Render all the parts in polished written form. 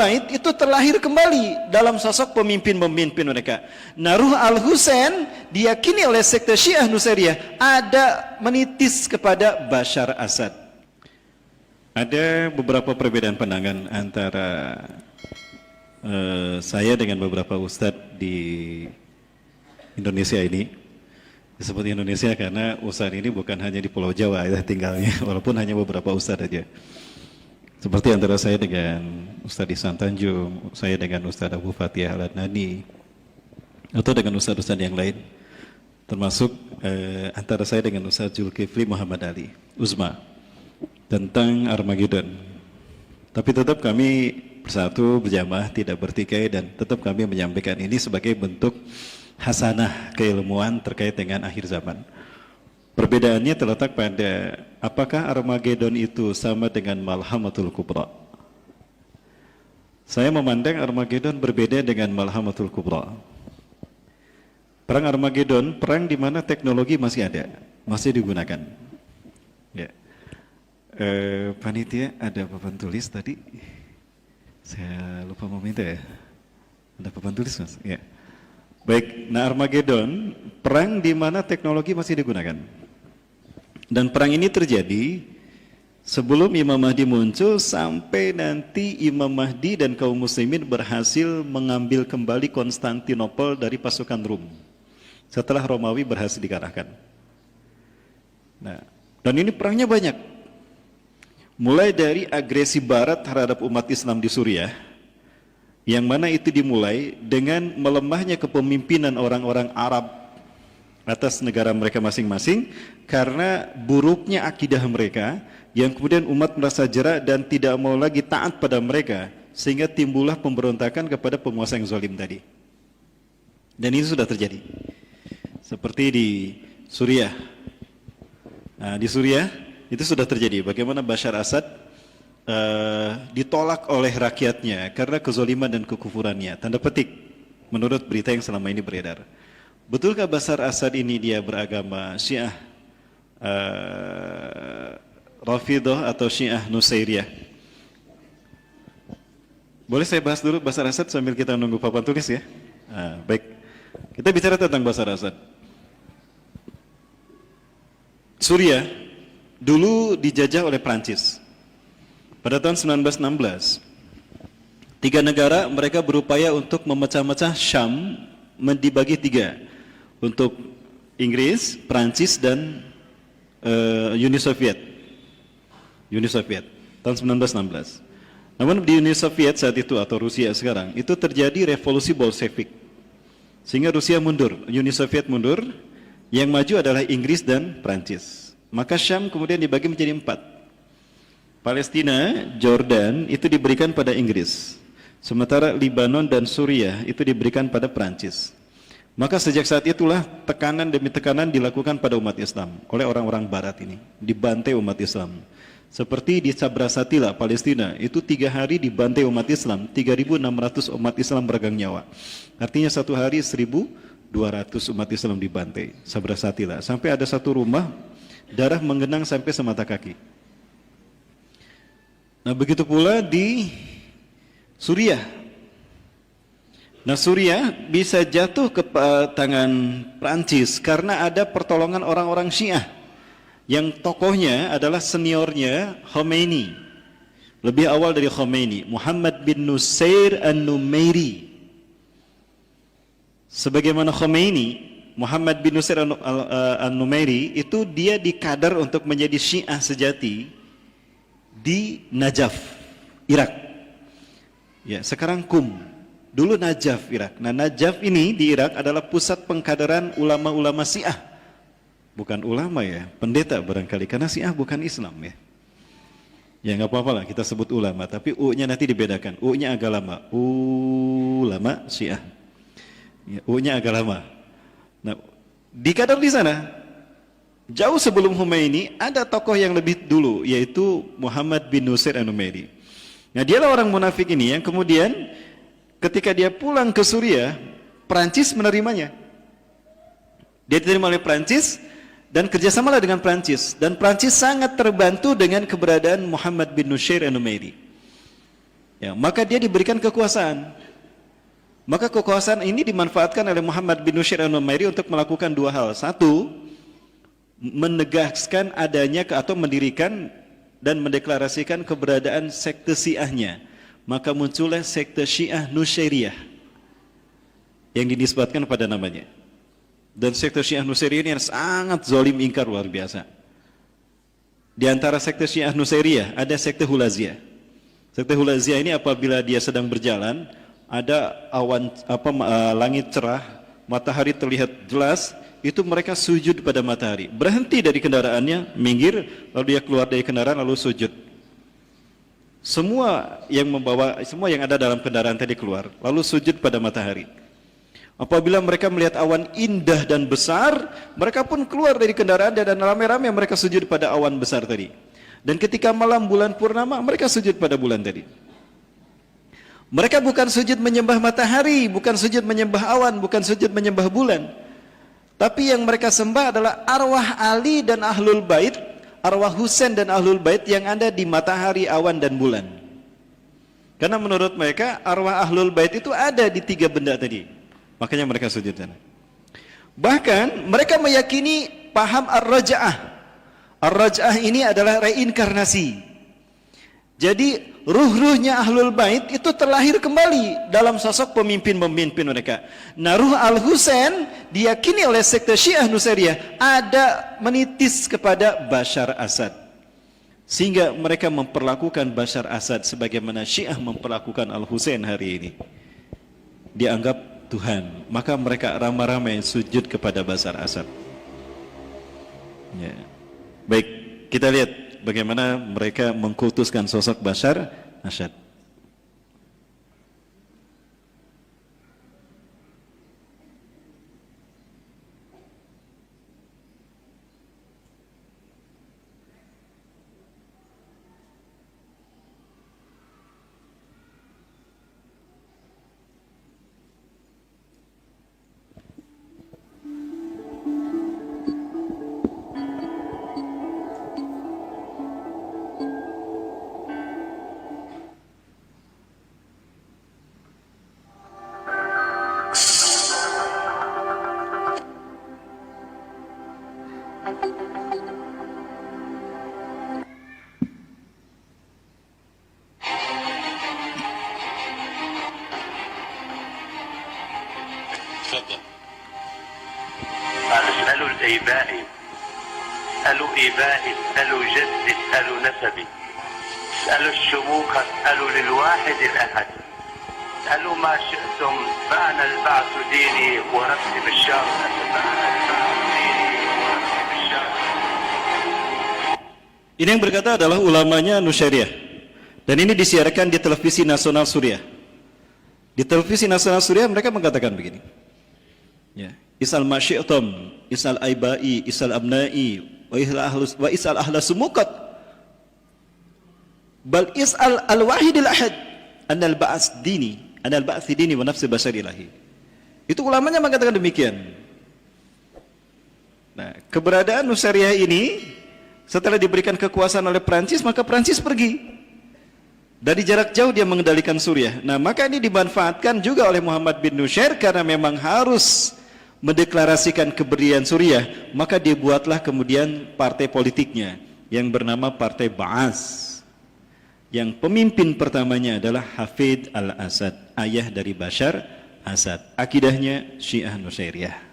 Bait itu terlahir kembali dalam sosok pemimpin-pemimpin mereka. Nah, Ruh Al-Husain diyakini oleh sekte Syiah Nusairiyah ada menitis kepada Bashar Assad. Ada beberapa perbedaan pandangan antara saya dengan beberapa ustadz di Indonesia ini. Disebut Indonesia karena ustadz ini bukan hanya di Pulau Jawa ya tinggalnya, walaupun hanya beberapa ustadz aja. Seperti antara saya dengan Ustadz Ihsan Tanjung, saya dengan Ustadz Abu Fatih Al-Adnani, atau dengan ustadz-ustadz yang lain, termasuk antara saya dengan Ustadz Zulkifli Muhammad Ali, Uzma, tentang Armageddon. Tapi tetap kami bersatu, berjamaah, tidak bertikai, dan tetap kami menyampaikan ini sebagai bentuk hasanah keilmuan terkait dengan akhir zaman. Perbedaannya terletak pada apakah Armageddon itu sama dengan Malhamatul Kubra. Saya memandang Armageddon berbeda dengan Malhamatul Kubra. Perang Armageddon, perang di mana teknologi masih ada, masih digunakan. Ya. Panitia ada papan tulis tadi. Saya lupa meminta ya. Ada papan tulis mas? Ya. Baik, nah Armageddon, perang di mana teknologi masih digunakan. Dan perang ini terjadi sebelum Imam Mahdi muncul sampai nanti Imam Mahdi dan kaum muslimin berhasil mengambil kembali Konstantinopel dari pasukan Rum. Setelah Romawi berhasil dikalahkan. Nah, dan ini perangnya banyak. Mulai dari agresi barat terhadap umat Islam di Suriah, yang mana itu dimulai dengan melemahnya kepemimpinan orang-orang Arab atas negara mereka masing-masing karena buruknya akidah mereka yang kemudian umat merasa jera dan tidak mau lagi taat pada mereka sehingga timbullah pemberontakan kepada penguasa yang zalim tadi. Dan ini sudah terjadi. Seperti di Suriah. Nah, di Suriah itu sudah terjadi. Bagaimana Bashar Assad ditolak oleh rakyatnya karena kezaliman dan kekufurannya. Tanda petik menurut berita yang selama ini beredar. Betulkah Bashar Assad ini dia beragama Syiah Rafidah atau Syiah Nusairiyah? Boleh saya bahas dulu Bashar Assad sambil kita nunggu papan tulis ya? Baik, kita bicara tentang Bashar Assad. Suriah dulu dijajah oleh Prancis pada tahun 1916. Tiga negara mereka berupaya untuk memecah-mecah Syam dibagi tiga, untuk Inggris, Prancis, dan Uni Soviet. Uni Soviet tahun 1916. Namun di Uni Soviet saat itu atau Rusia sekarang itu terjadi revolusi Bolshevik sehingga Rusia mundur, Uni Soviet mundur, yang maju adalah Inggris dan Prancis. Maka Syam kemudian dibagi menjadi 4. Palestina, Jordan itu diberikan pada Inggris, sementara Libanon dan Suriah itu diberikan pada Prancis. Maka sejak saat itulah tekanan demi tekanan dilakukan pada umat Islam oleh orang-orang Barat ini, dibantai umat Islam. Seperti di Sabrasatila, Palestina, itu 3 hari dibantai umat Islam, 3.600 umat Islam meregang nyawa. Artinya satu hari 1.200 umat Islam dibantai, Sabrasatila. Sampai ada satu rumah, darah menggenang sampai semata kaki. Nah begitu pula di Suriah. Nah Suriah bisa jatuh ke tangan Prancis karena ada pertolongan orang-orang Syiah yang tokohnya adalah seniornya Khomeini, lebih awal dari Khomeini, Muhammad bin Nusair an-Numairi. Sebagaimana Khomeini, Muhammad bin Nusair an-Numairi itu dia dikadar untuk menjadi Syiah sejati di Najaf, Irak. Ya, sekarang dulu Najaf, Irak. Nah, Najaf ini di Irak adalah pusat pengkaderan ulama-ulama Syiah. Bukan ulama ya, pendeta barangkali, karena Syiah bukan Islam ya. Ya nggak apa-apa lah kita sebut ulama, tapi U-nya nanti dibedakan. U-nya agak lama, ulama Syiah. Ya, U-nya agak lama. Nah, dikadar di sana. Jauh sebelum Khomeini ada tokoh yang lebih dulu, yaitu Muhammad bin Nusair an-Numairi. Nah, dialah orang munafik ini yang kemudian ketika dia pulang ke Suriah, Prancis menerimanya. Dia diterima oleh Prancis dan kerjasamalah dengan Prancis. Dan Prancis sangat terbantu dengan keberadaan Muhammad bin Nusair an-Numairi. Ya, maka dia diberikan kekuasaan. Maka kekuasaan ini dimanfaatkan oleh Muhammad bin Nushir an-Numairi untuk melakukan dua hal. Satu, menegaskan adanya atau mendirikan dan mendeklarasikan keberadaan sekte Syiahnya. Maka muncullah sekte Syiah Nusyairiyah yang dinisbatkan pada namanya. Dan sekte Syiah Nusyairiyah ini sangat zalim ingkar luar biasa. Di antara sekte Syiah Nusyairiyah ada sekte Hulaziyah. Sekte Hulaziyah ini apabila dia sedang berjalan, ada awan langit cerah, matahari terlihat jelas, itu mereka sujud pada matahari. Berhenti dari kendaraannya, minggir, lalu dia keluar dari kendaraan lalu sujud. Semua yang ada dalam kendaraan tadi keluar, lalu sujud pada matahari. Apabila mereka melihat awan indah dan besar, mereka pun keluar dari kendaraan dan ramai-ramai mereka sujud pada awan besar tadi. Dan ketika malam bulan purnama, mereka sujud pada bulan tadi. Mereka bukan sujud menyembah matahari, bukan sujud menyembah awan, bukan sujud menyembah bulan. Tapi yang mereka sembah adalah arwah Ali dan Ahlul Bait, arwah Husain dan Ahlul Bait yang ada di matahari, awan dan bulan. Karena menurut mereka arwah Ahlul Bait itu ada di tiga benda tadi. Makanya mereka sujud sana. Bahkan mereka meyakini paham ar-raja'ah. Ar-raj'ah ini adalah reinkarnasi. Jadi ruh-ruhnya Ahlul Bait itu terlahir kembali dalam sosok pemimpin-pemimpin mereka. Nah, ruh Al-Husain diyakini oleh sekte Syiah Nusyairiyah ada menitis kepada Bashar Asad. Sehingga mereka memperlakukan Bashar Asad sebagaimana Syiah memperlakukan Al-Husain hari ini. Dianggap Tuhan. Maka mereka ramai-ramai sujud kepada Bashar Asad. Ya. Baik, kita lihat bagaimana mereka mengkultuskan sosok Bashar Asad. تفضل. اسألوا الإيبائي، اسألوا إيبائي، اسألوا جدي، اسألوا نسبي، اسألوا الشموخ، اسألوا للواحد الأحد، اسألوا ما شئتم. بعنا البعث ديني ورسم الشر، بعنا البعث ديني ورسم الشر. Ini yang berkata adalah ulamanya Nusyairiyah. Dan ini disiarkan di televisi nasional Suriah. Di televisi nasional Suriah mereka mengatakan begini. Ya, isal masyi'tum, isal aibai, isal abnai, wa isal ahla sumukat. Bal isal al-wahidil ahad, anal ba'as dini, anal ba'athi dini wa nafsi bashar ilahi. Itu ulamanya mengatakan demikian. Nah, keberadaan Nusyairiyah ini setelah diberikan kekuasaan oleh Prancis, maka Prancis pergi. Dari jarak jauh dia mengendalikan Suriah. Nah, maka ini dimanfaatkan juga oleh Muhammad bin Nushir karena memang harus mendeklarasikan keberdian Suriah, maka dibuatlah kemudian partai politiknya yang bernama Partai Ba'as. Yang pemimpin pertamanya adalah Hafid al-Asad, ayah dari Bashar Asad. Akidahnya Syiah Nusyairiyah.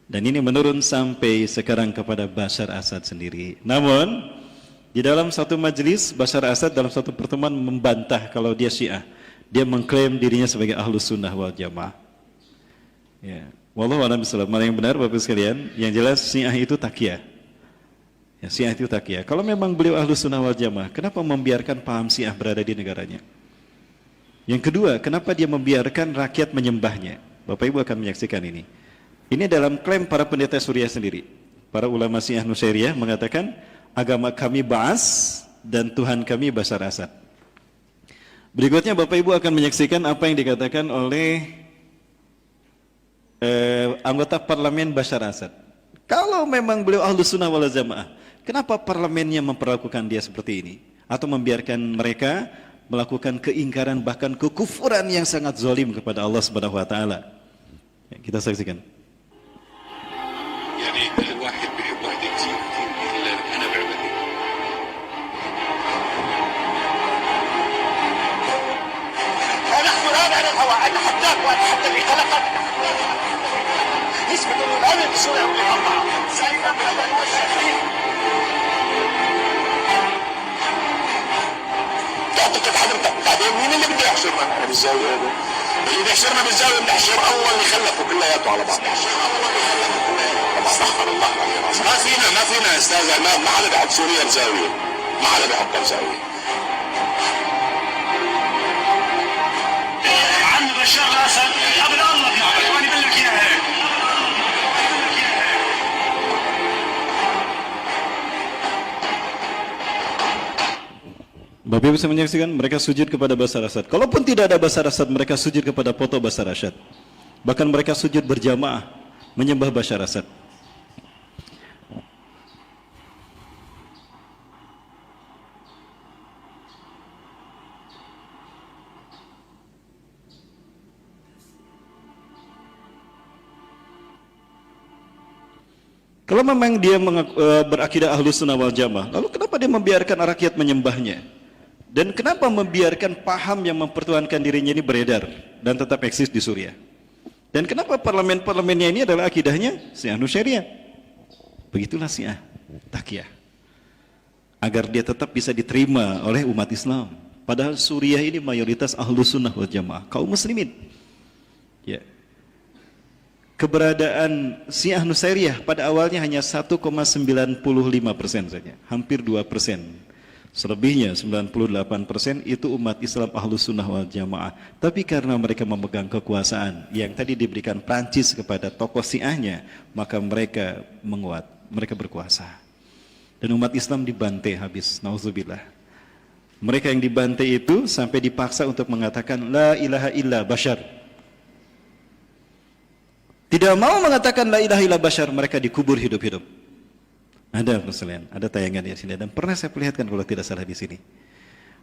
Dan ini menurun sampai sekarang kepada Bashar Asad sendiri. Namun di dalam satu majelis, Bashar Asad dalam satu pertemuan membantah kalau dia Syiah. Dia mengklaim dirinya sebagai Ahlus Sunnah wal Jamaah. Ya, wallahu a'lam bishawab. Mana yang benar Bapak sekalian? Yang jelas Syiah itu takyah. Ya, Syiah itu takyah. Kalau memang beliau Ahlus Sunnah wal Jamaah, kenapa membiarkan paham Syiah berada di negaranya? Yang kedua, kenapa dia membiarkan rakyat menyembahnya? Bapak Ibu akan menyaksikan ini. Ini dalam klaim para pendeta Suriah sendiri. Para ulama Syiah Nusyairiyah mengatakan agama kami Ba'as dan Tuhan kami Bashar Asad. Berikutnya Bapak Ibu akan menyaksikan apa yang dikatakan oleh anggota parlemen Bashar Asad. Kalau memang beliau Ahlus Sunnah wal Jamaah, kenapa parlemennya memperlakukan dia seperti ini? Atau membiarkan mereka melakukan keingkaran bahkan kekufuran yang sangat zalim kepada Allah Subhanahu wa taala. Ya, kita saksikan. يعني الواحد بيحب واحد كثير كثير انا بعبدي ونحن الان على الهواء اتحداك واتحدى اللي خلقك يثبت انه الامن بسوريا والقطاع سالما من الاول والسافرين تعتقد حضرتك بعدين مين اللي بده يحشرنا احنا بالزاويه هذا؟ اللي بده يحشرنا بالزاويه بنحشر الله اللي خلقه كلياته على بعض بنحشر الله اللي خلقه كلياته على بعض استغفر الله العظيم ما فينا يا استاذ ما حدا بيحط سوريا بزاويه ما حدا بيحطها بزاويه عم بشار الاسد قبل الله يعني وانا بقول لك اياها هيك Bapak Ibu bisa menyaksikan mereka sujud kepada Bashar Assad. Kalaupun tidak ada Bashar Assad, mereka sujud kepada foto Bashar Assad. Bahkan mereka sujud berjamaah menyembah Bashar Assad. Kalau memang dia berakidah Ahlus Sunnah wal Jamaah, lalu kenapa dia membiarkan rakyat menyembahnya? Dan kenapa membiarkan paham yang mempertuhankan dirinya ini beredar dan tetap eksis di Suriah? Dan kenapa parlemen-parlemennya ini adalah akidahnya Syiah Nusairiyah? Begitulah Syiah Taqiyah. Agar dia tetap bisa diterima oleh umat Islam. Padahal Suriah ini mayoritas Ahlus Sunnah wal Jamaah, kaum muslimin. Ya. Keberadaan Syiah Nusairiyah pada awalnya hanya 1,95% saja, hampir 2%. Selebihnya 98% itu umat Islam Ahlus Sunnah wal Jamaah. Tapi karena mereka memegang kekuasaan yang tadi diberikan Prancis kepada tokoh Syiahnya, maka mereka menguat, mereka berkuasa. Dan umat Islam dibantai habis, nauzubillah. Mereka yang dibantai itu sampai dipaksa untuk mengatakan la ilaha illa bashar. Tidak mau mengatakan la ilaha illa bashar, mereka dikubur hidup-hidup. Ada persoalan, ada tayangan di sini dan pernah saya perlihatkan kalau tidak salah di sini.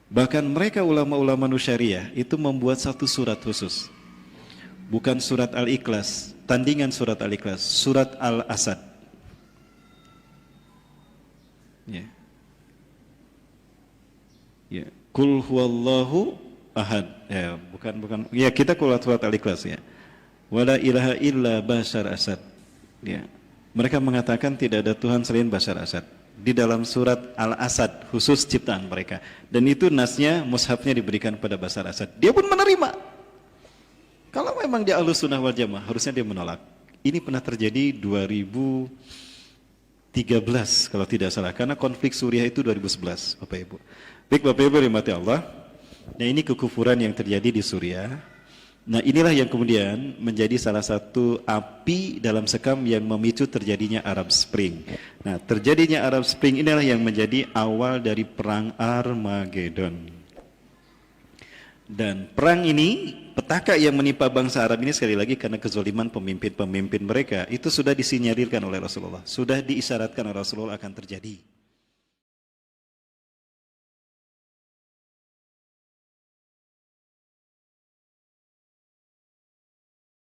Bahkan mereka ulama-ulama Nusairiyah itu membuat satu surat khusus. Bukan surat Al-Ikhlas, tandingan surat Al-Ikhlas, surat Al-Asad. Ya. Ya, Qul huwallahu ahad. Ya, bukan. Ya, kita kulat surat Al-Ikhlas ya. Wala ilaha illa Bashar Assad. Ya. Mereka mengatakan tidak ada Tuhan selain Bashar Assad. Di dalam surat Al-Asad khusus ciptaan mereka. Dan itu nasnya, mushafnya diberikan pada Bashar Assad. Dia pun menerima. Kalau memang dia Ahlus Sunnah wal Jamaah, harusnya dia menolak. Ini pernah terjadi 2013 kalau tidak salah. Karena konflik Suriah itu 2011, Bapak Ibu. Baik Bapak Ibu rahmati Allah. Nah ini kekufuran yang terjadi di Suriah. Nah inilah yang kemudian menjadi salah satu api dalam sekam yang memicu terjadinya Arab Spring. Nah terjadinya Arab Spring inilah yang menjadi awal dari perang Armageddon. Dan perang ini, petaka yang menimpa bangsa Arab ini sekali lagi karena kezaliman pemimpin-pemimpin mereka itu sudah disinyarirkan oleh Rasulullah, sudah diisyaratkan oleh Rasulullah akan terjadi.